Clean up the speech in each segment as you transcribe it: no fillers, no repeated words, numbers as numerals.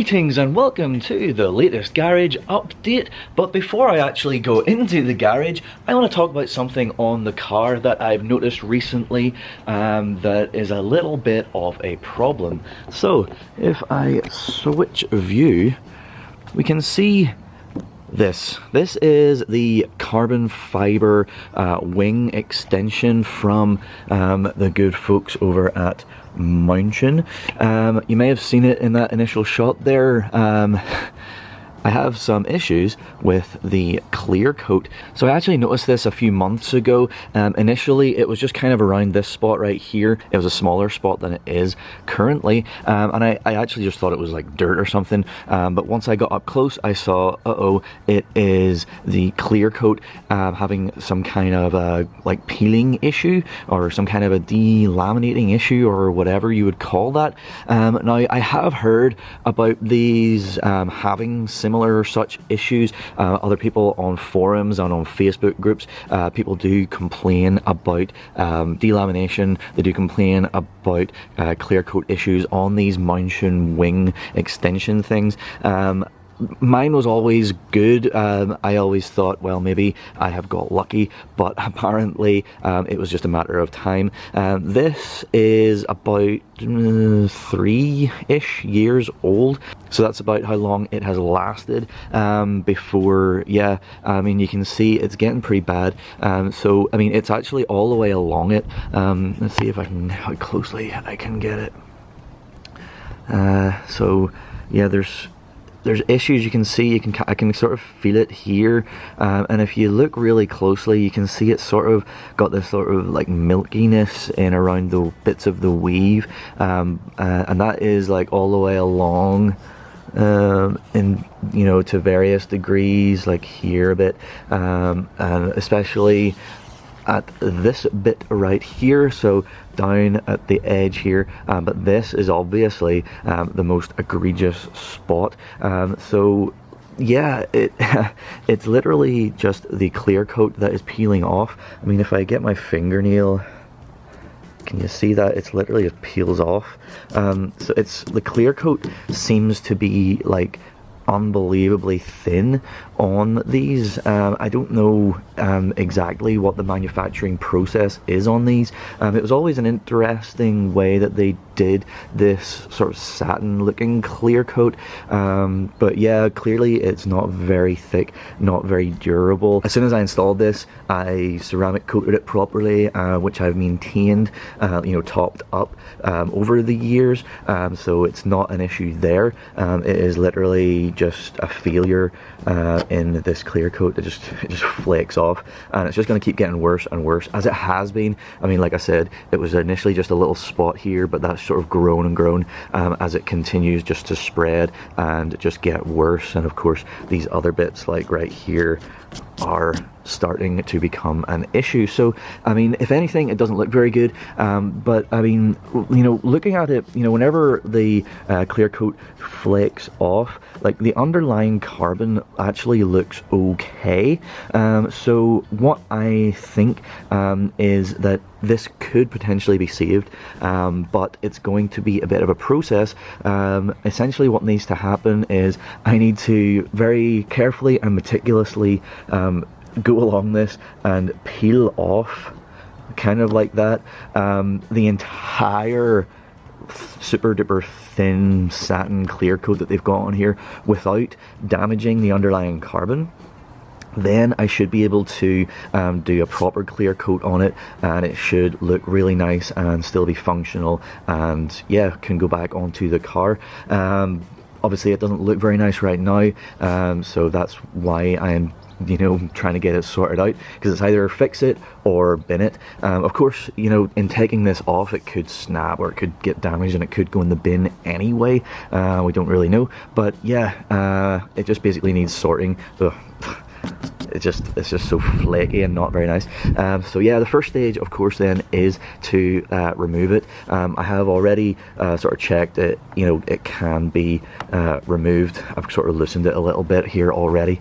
Greetings and welcome to the latest garage update, but before I actually go into the garage, I want to talk about something on the car that I've noticed recently that is a little bit of a problem. So if I switch view, we can see this. This is the carbon fiber wing extension from the good folks over at Mountain. You may have seen it in that initial shot there. I have some issues with the clear coat. So I actually noticed this a few months ago. Initially it was just kind of around this spot right here. It was a smaller spot than it is currently, and I actually just thought it was like dirt or something, but once I got up close I saw, it is the clear coat having some kind of like peeling issue or some kind of a delaminating issue or whatever you would call that. Now I have heard about these having similar such issues. Other people on forums and on Facebook groups, people do complain about delamination. They do complain about clear coat issues on these Mountain wing extension things. Mine was always good. I always thought, well, maybe I have got lucky, but apparently it was just a matter of time. This is about 3-ish years old, so that's about how long it has lasted before, yeah, I mean, you can see it's getting pretty bad. So, I mean, it's actually all the way along it. Let's see if I can, how closely I can get it. So, yeah, there's issues you can see. I can sort of feel it here, and if you look really closely you can see it's sort of got this sort of like milkiness in around the bits of the weave, and that is like all the way along, in, you know, to various degrees, like here a bit, and especially at this bit right here, so down at the edge here, but this is obviously the most egregious spot. So yeah, it's literally just the clear coat that is peeling off. I mean, if I get my fingernail, can you see that? It's literally just peels off. So it's, the clear coat seems to be like unbelievably thin on these. I don't know exactly what the manufacturing process is on these. It was always an interesting way that they did this sort of satin looking clear coat, but yeah, clearly it's not very thick, not very durable. As soon as I installed this, I ceramic coated it properly, which I've maintained, you know, topped up over the years, so it's not an issue there. It is literally just a failure in this clear coat. It just flakes off, and it's just going to keep getting worse and worse, as it has been. I mean, like I said, it was initially just a little spot here, but that's sort of grown and grown as it continues just to spread and just get worse. And of course these other bits like right here are starting to become an issue. So I mean, if anything, it doesn't look very good, but I mean, you know, looking at it, you know, whenever the clear coat flakes off, like the underlying carbon actually looks okay. So what I think is that this could potentially be saved, but it's going to be a bit of a process. Essentially what needs to happen is I need to very carefully and meticulously go along this and peel off, kind of like that, the entire super duper thin satin clear coat that they've got on here without damaging the underlying carbon. Then I should be able to do a proper clear coat on it, and it should look really nice and still be functional, and yeah, can go back onto the car. Obviously it doesn't look very nice right now, so that's why I'm, you know, trying to get it sorted out, because it's either fix it or bin it. Of course, you know, in taking this off, it could snap or it could get damaged and it could go in the bin anyway. We don't really know, but yeah, it just basically needs sorting. So it's just so flaky and not very nice. So yeah, the first stage of course then is to remove it. I have already sort of checked it, you know, it can be removed. I've sort of loosened it a little bit here already.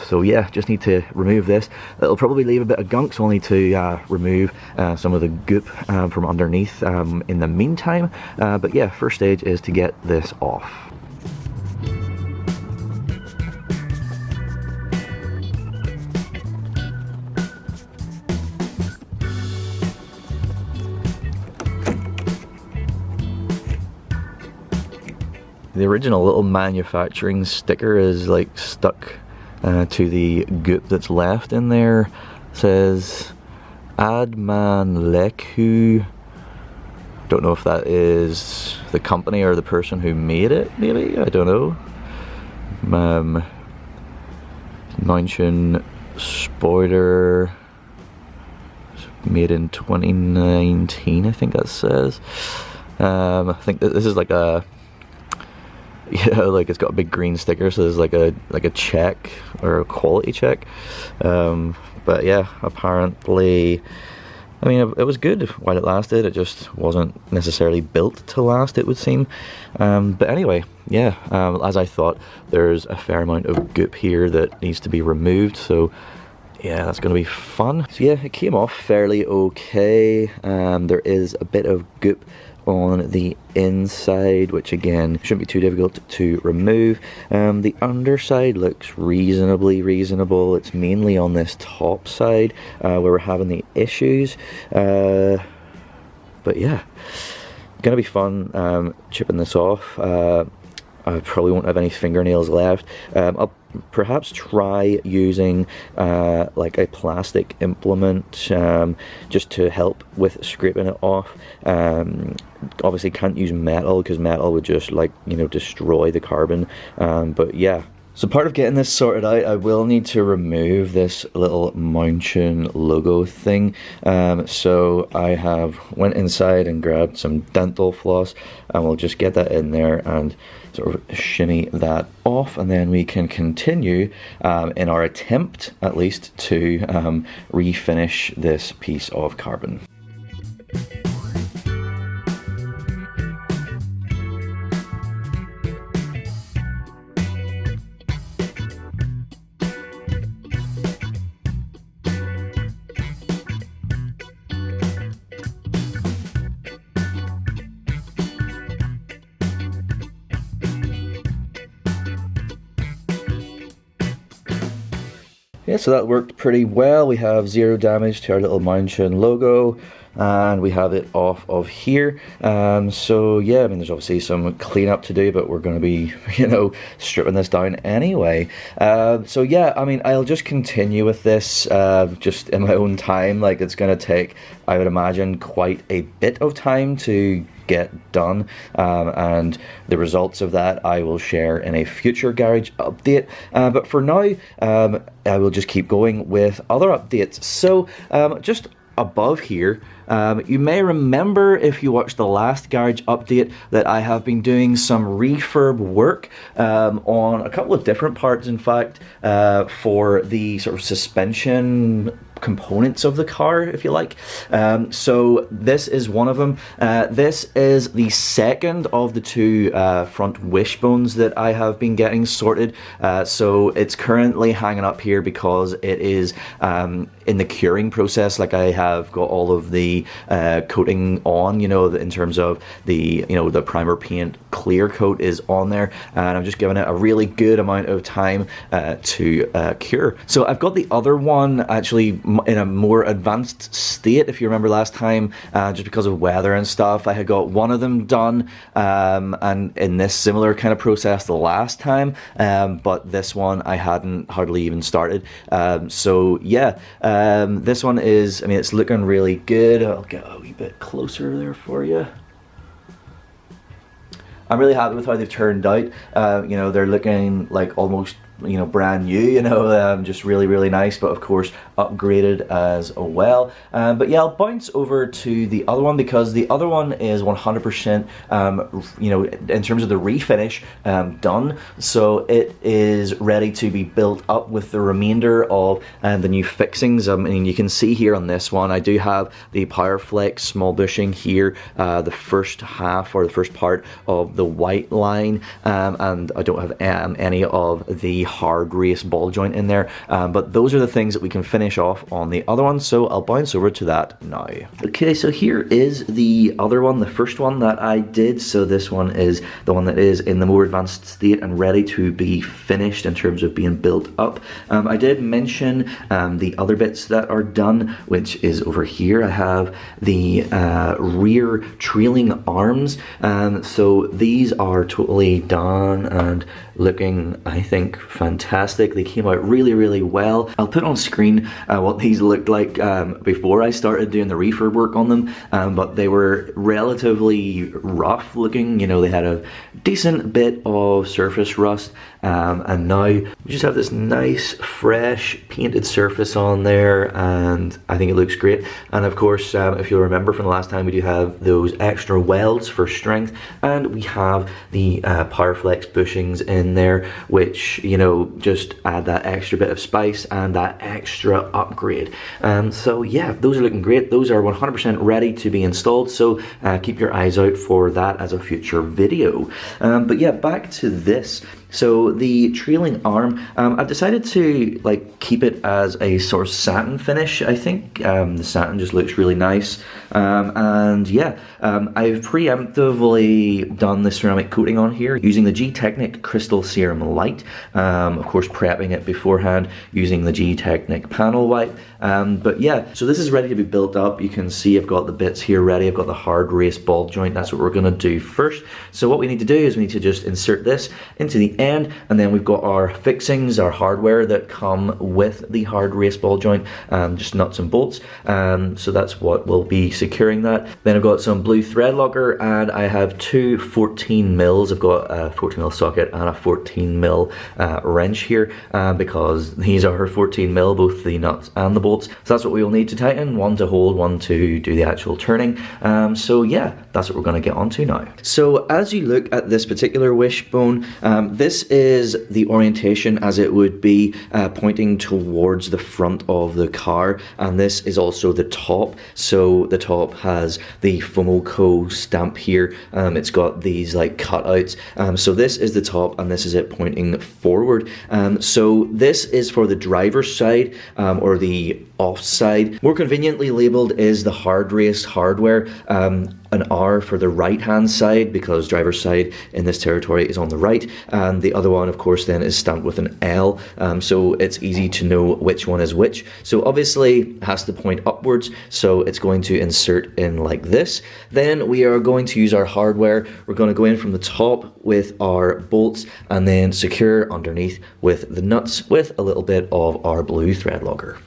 So yeah, just need to remove this. It'll probably leave a bit of gunk, so I'll need to remove some of the goop from underneath in the meantime. But yeah, first stage is to get this off. the original little manufacturing sticker is like stuck to the goop that's left in there. It says Adman Leku. Don't know if that is the company or the person who made it, maybe, I don't know. Mansion spoiler, made in 2019, I think that says. I think that this is like a, like it's got a big green sticker, so there's like a check or a quality check. But yeah, apparently, I mean, it was good while it lasted. It just wasn't necessarily built to last, it would seem. But anyway, yeah, as I thought, there's a fair amount of goop here that needs to be removed, so yeah, that's going to be fun. So yeah, it came off fairly okay. There is a bit of goop on the inside, which again shouldn't be too difficult to remove. The underside looks reasonable. It's mainly on this top side where we're having the issues. But yeah, gonna be fun chipping this off. I probably won't have any fingernails left. I'll perhaps try using like a plastic implement just to help with scraping it off. Obviously can't use metal because metal would just, like, you know, destroy the carbon. But yeah. So part of getting this sorted out, I will need to remove this little Mountain logo thing. So I have went inside and grabbed some dental floss, and we'll just get that in there and sort of shimmy that off, and then we can continue in our attempt, at least, to refinish this piece of carbon. Yeah, so that worked pretty well. We have 0 damage to our little Mountain logo, and we have it off of here. So yeah, I mean, there's obviously some cleanup to do, but we're going to be, you know, stripping this down anyway. So yeah, I mean, I'll just continue with this just in my own time. Like, it's going to take, I would imagine, quite a bit of time to get done, and the results of that I will share in a future garage update. But for now, I will just keep going with other updates. So just above here, you may remember, if you watched the last garage update, that I have been doing some refurb work on a couple of different parts, in fact, for the sort of suspension components of the car, if you like. So this is one of them. This is the second of the 2 front wishbones that I have been getting sorted. So it's currently hanging up here because it is in the curing process. Like, I have got all of the coating on, you know, in terms of the, you know, the primer paint clear coat is on there, and I'm just giving it a really good amount of time to cure. So I've got the other one actually in a more advanced state. If you remember last time, just because of weather and stuff, I had got one of them done, and in this similar kind of process the last time, but this one I hadn't hardly even started. So yeah, this one is, I mean, it's looking really good. I'll get a wee bit closer there for you. I'm really happy with how they've turned out. You know, they're looking like almost, you know, brand new, you know, just really nice, but of course upgraded as well. But yeah, I'll bounce over to the other one, because the other one is 100% you know, in terms of the refinish, done. So it is ready to be built up with the remainder of the new fixings. I mean, you can see here on this one, I do have the Powerflex small bushing here, the first half, or the first part of the Whiteline, and I don't have any of the hard race ball joint in there, but those are the things that we can finish finish off on the other one, so I'll bounce over to that now. Okay, so here is the other one, the first one that I did. So this one is the one that is in the more advanced state and ready to be finished in terms of being built up. I did mention the other bits that are done, which is over here. I have the rear trailing arms, so these are totally done and looking, I think, fantastic. They came out really well. I'll put on screen what these looked like before I started doing the refurb work on them, but they were relatively rough looking. You know, they had a decent bit of surface rust, and now we just have this nice fresh painted surface on there, and I think it looks great. And of course, if you'll remember from the last time, we do have those extra welds for strength, and we have the Powerflex bushings in there, which, you know, just add that extra bit of spice and that extra upgrade. So yeah, those are looking great. Those are 100% ready to be installed, so keep your eyes out for that as a future video. But yeah, back to this. So the trailing arm, I've decided to like keep it as a sort of satin finish. I think the satin just looks really nice, and yeah, I've preemptively done the ceramic coating on here using the G-Technic Crystal Serum Light, of course prepping it beforehand using the G-Technic Panel Wipe. But yeah, so this is ready to be built up. You can see I've got the bits here ready. I've got the hard race ball joint. That's what we're going to do first. So what we need to do is we need to just insert this into the end, and then we've got our fixings, our hardware that come with the hard race ball joint, just nuts and bolts. So that's what will be securing that. Then I've got some blue thread locker, and I have two 14 mils. I've got a 14 mil socket and a 14 mil wrench here, because these are 14 mil, both the nuts and the bolts. So that's what we will need to tighten, one to hold, one to do the actual turning. So yeah, that's what we're going to get onto now. So as you look at this particular wishbone, this is the orientation as it would be pointing towards the front of the car, and this is also the top. So the top has the Fomoco stamp here. It's got these like cutouts. So this is the top, and this is it pointing forward. So this is for the driver's side, or the off side. More conveniently labeled is the hard race hardware, an R for the right hand side, because driver's side in this territory is on the right, and the other one of course then is stamped with an L, so it's easy to know which one is which. So obviously it has to point upwards, so it's going to insert in like this. Then we are going to use our hardware. We're going to go in from the top with our bolts, and then secure underneath with the nuts with a little bit of our blue thread locker.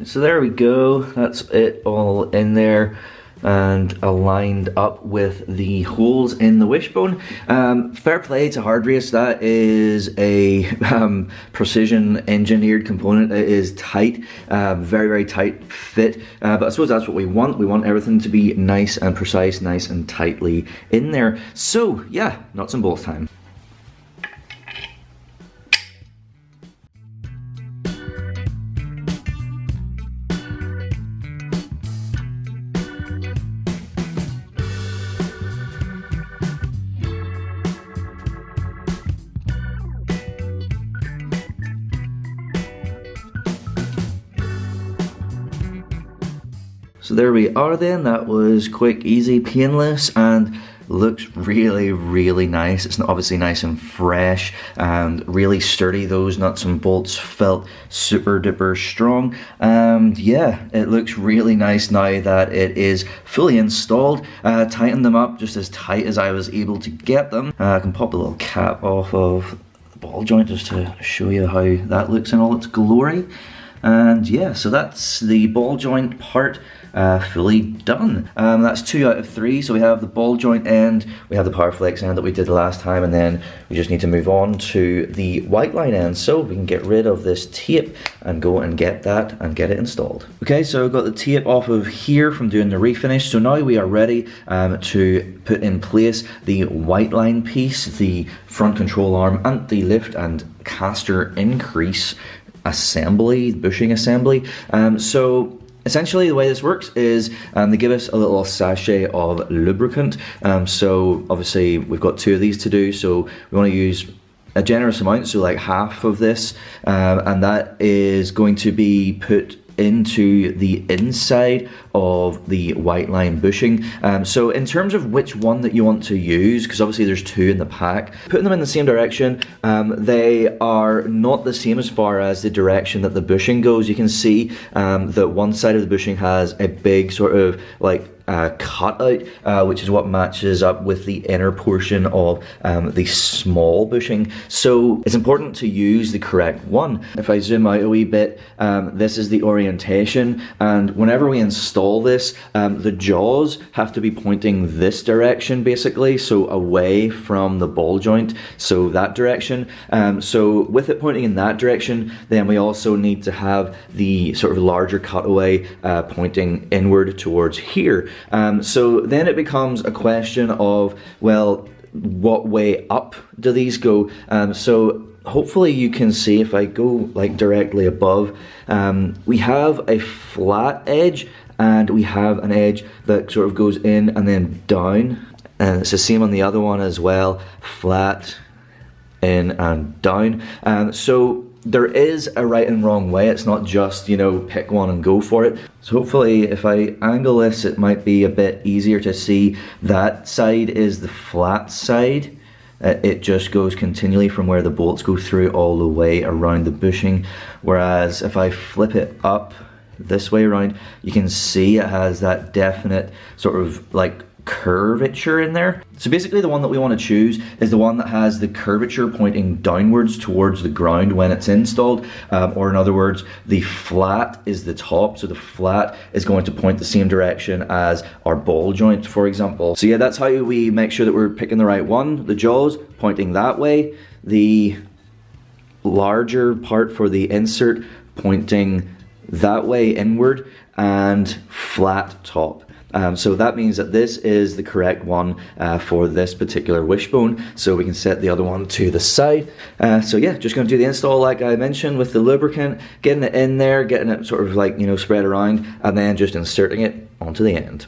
So there we go, that's it all in there and aligned up with the holes in the wishbone. Fair play to Hard Race, that is a precision engineered component. It is tight, very tight fit, but I suppose that's what we want. We want everything to be nice and precise, nice and tightly in there. So yeah, nuts and bolts time. So there we are then, that was quick, easy, painless, and looks really nice. It's obviously nice and fresh and really sturdy. Those nuts and bolts felt super duper strong. Yeah, it looks really nice now that it is fully installed. Tightened them up just as tight as I was able to get them. I can pop a little cap off of the ball joint just to show you how that looks in all its glory. And yeah, so that's the ball joint part fully done. That's 2 out of 3. So we have the ball joint end, we have the Powerflex end that we did last time, and then we just need to move on to the Whiteline end. So we can get rid of this tape and go and get that and get it installed. Okay, so I've got the tape off of here from doing the refinish. So now we are ready to put in place the Whiteline piece, the front control arm, anti-lift and caster increase assembly, bushing assembly. So essentially the way this works is they give us a little sachet of lubricant. So obviously we've got 2 of these to do, so we want to use a generous amount, so like half of this, and that is going to be put into the inside of the Whiteline bushing. So in terms of which one that you want to use, because obviously there's 2 in the pack, putting them in the same direction, they are not the same as far as the direction that the bushing goes. You can see that one side of the bushing has a big sort of like cutout, which is what matches up with the inner portion of the small bushing. So it's important to use the correct one. If I zoom out a wee bit, this is the orientation, and whenever we install this, the jaws have to be pointing this direction basically, so away from the ball joint, so that direction. So with it pointing in that direction, then we also need to have the sort of larger cutaway pointing inward towards here. So then it becomes a question of, well, what way up do these go? So hopefully you can see, if I go like directly above, we have a flat edge and we have an edge that sort of goes in and then down, and it's the same on the other one as well, flat, in and down. So there is a right and wrong way. It's not just, you know, pick one and go for it. So hopefully if I angle this, it might be a bit easier to see. That side is the flat side. It just goes continually from where the bolts go through all the way around the bushing. Whereas if I flip it up this way around, you can see it has that definite sort of like curvature in there. So basically the one that we want to choose is the one that has the curvature pointing downwards towards the ground when it's installed, or in other words, the flat is the top, so the flat is going to point the same direction as our ball joint, for example. So yeah, that's how we make sure that we're picking the right one. The jaws pointing that way, the larger part for the insert pointing that way inward, and flat top. So that means that this is the correct one for this particular wishbone, so we can set the other one to the side. So yeah, just going to do the install like I mentioned with the lubricant, getting it in there, getting it sort of like, you know, spread around, and then just inserting it onto the end.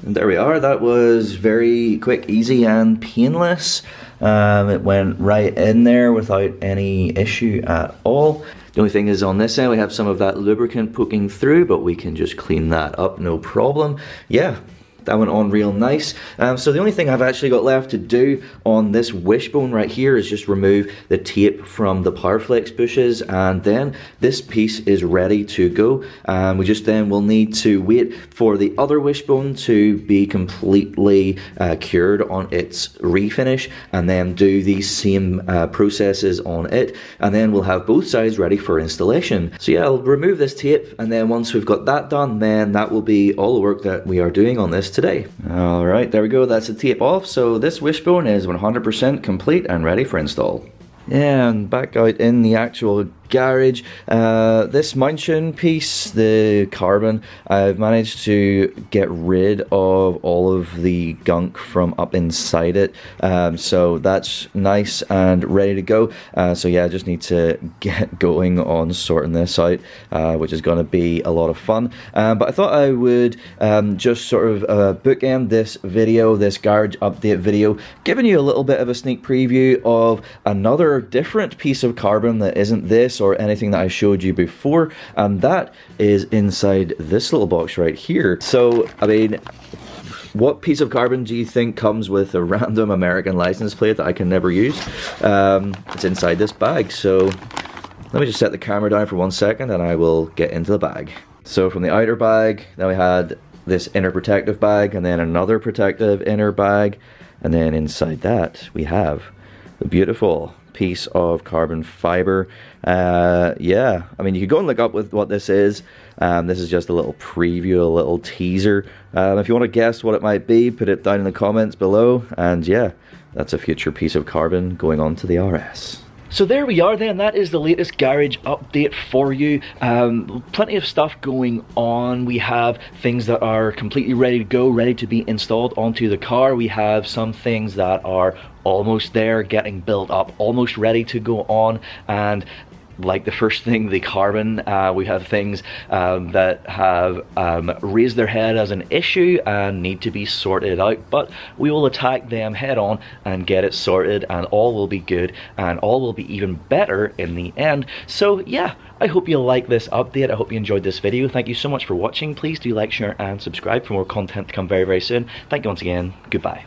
And there we are. That was very quick, easy and painless. It went right in there without any issue at all. The only thing is on this end we have some of that lubricant poking through, but we can just clean that up, no problem. Yeah, that went on real nice. So the only thing I've actually got left to do on this wishbone right here is just remove the tape from the Powerflex bushes, and then this piece is ready to go. We just then will need to wait for the other wishbone to be completely cured on its refinish, and then do these same processes on it, and then we'll have both sides ready for installation. So yeah, I'll remove this tape, and then once we've got that done, then that will be all the work that we are doing on this today. Alright, there we go, that's the tape off. So this wishbone is 100% complete and ready for install. And back out in the actual garage, this mounting piece, the carbon, I've managed to get rid of all of the gunk from up inside it, so that's nice and ready to go. So yeah, I just need to get going on sorting this out, which is going to be a lot of fun. But I thought I would just sort of bookend this video, this garage update video, giving you a little bit of a sneak preview of another different piece of carbon that isn't this or anything that I showed you before, and that is inside this little box right here. So I mean, what piece of carbon do you think comes with a random American license plate that I can never use? It's inside this bag. So let me just set the camera down for 1 second and I will get into the bag. So from the outer bag, then we had this inner protective bag, and then another protective inner bag, and then inside that we have the beautiful piece of carbon fiber. Yeah, I mean, you could go and look up with what this is. This is just a little preview, a little teaser. If you want to guess what it might be, put it down in the comments below. And yeah, that's a future piece of carbon going on to the RS. So there we are then, that is the latest garage update for you. Plenty of stuff going on. We have things that are completely ready to go, ready to be installed onto the car. We have some things that are almost there, getting built up, almost ready to go on. And like the first thing, the carbon, we have things that have raised their head as an issue and need to be sorted out, but we will attack them head on and get it sorted, and all will be good and all will be even better in the end. So yeah, I hope you like this update. I hope you enjoyed this video. Thank you so much for watching. Please do like, share and subscribe for more content to come very, very soon. Thank you once again. Goodbye.